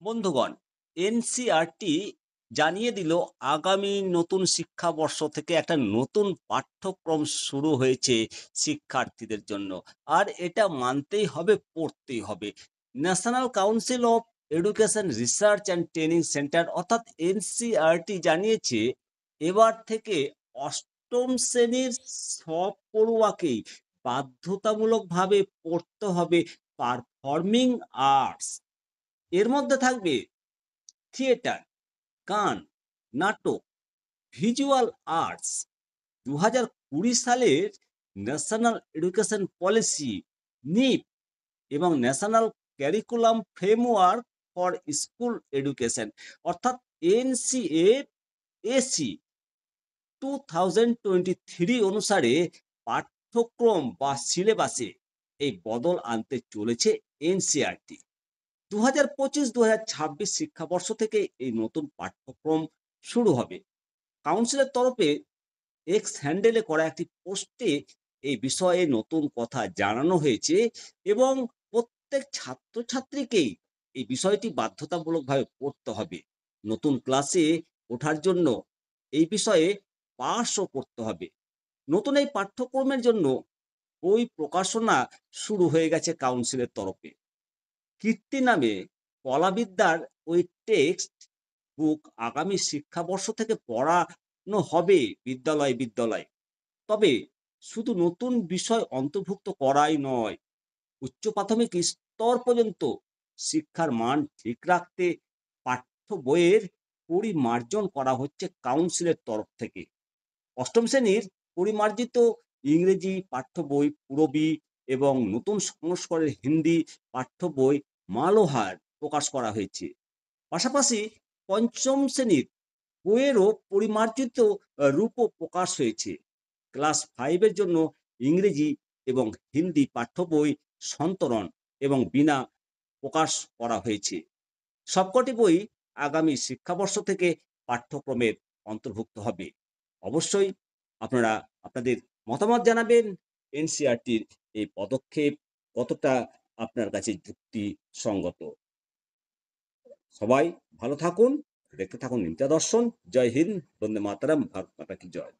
বন্ধুগণ, এনসিইআরটি জানিয়ে দিল আগামী নতুন শিক্ষাবর্ষ থেকে একটা নতুন পাঠ্যক্রম শুরু হয়েছে শিক্ষার্থীদের জন্য। আর এটা মানতেই হবে, পড়তেই হবে। National council of education research and training centre অর্থাৎ এনসিইআরটি জানিয়েছে এবার থেকে অষ্টম শ্রেণীর সব পড়ুয়াকেই বাধ্যতামূলকভাবে পড়তে হবে পারফর্মিং আর্টস। এর মধ্যে থাকবে থিয়েটার, গান, নাটক, ভিজুয়াল আর্টস। ২০২০ সালের ন্যাশনাল এডুকেশন পলিসি নিপ এবং national curriculum framework for school education অর্থাৎ এনসিএএসি 2023 অনুসারে পাঠ্যক্রম বা সিলেবাসে এই বদল আনতে চলেছে এনসিইআরটি। ২০২৫-২০২৬ শিক্ষাবর্ষ থেকে এই নতুন পাঠ্যক্রম শুরু হবে। কাউন্সিলের তরফে এক্স হ্যান্ডেলে করা একটি পোস্টে এই বিষয়ে নতুন কথা জানানো হয়েছে এবং প্রত্যেক ছাত্রছাত্রীকেই এই বিষয়টি বাধ্যতামূলকভাবে পড়তে হবে। নতুন ক্লাসে ওঠার জন্য এই বিষয়ে পাসও করতে হবে। নতুন এই পাঠ্যক্রমের জন্য বই প্রকাশনা শুরু হয়ে গেছে কাউন্সিলের তরফে। কীর্তি নামে কলাবিদ্যার ওই টেক্সট বুক আগামী শিক্ষাবর্ষ থেকে পড়ানো হবে বিদ্যালয়ে। তবে শুধু নতুন বিষয় অন্তর্ভুক্ত করাই নয়, উচ্চ প্রাথমিক স্তর পর্যন্ত শিক্ষার মান ঠিক রাখতে পাঠ্য বইয়ের পরিমার্জন করা হচ্ছে কাউন্সিলের তরফ থেকে। অষ্টম শ্রেণীর পরিমার্জিত ইংরেজি পাঠ্য বই পূরবী এবং নতুন সংস্করণের হিন্দি পাঠ্য বই মালোহার প্রকাশ করা হয়েছে। পাশাপাশি পঞ্চম শ্রেণীর বইয়েরও পরিমার্জিত রূপও প্রকাশ হয়েছে। ক্লাস 5 এর জন্য ইংরেজি এবং হিন্দি পাঠ্য বই সন্তরণ এবং বিনা প্রকাশ করা হয়েছে। সবকটি বই আগামী শিক্ষাবর্ষ থেকে পাঠ্যক্রমের অন্তর্ভুক্ত হবে। অবশ্যই আপনারা আপনাদের মতামত জানাবেন। এনসিইআরটির এই পদক্ষেপ কতটা আপনার কাছে যুক্তিসঙ্গত। সবাই ভালো থাকুন, দেখতে থাকুন নিত্যদর্শন। জয় হিন্দ, বন্দে মাতরম, ভারত মাতা কি জয়।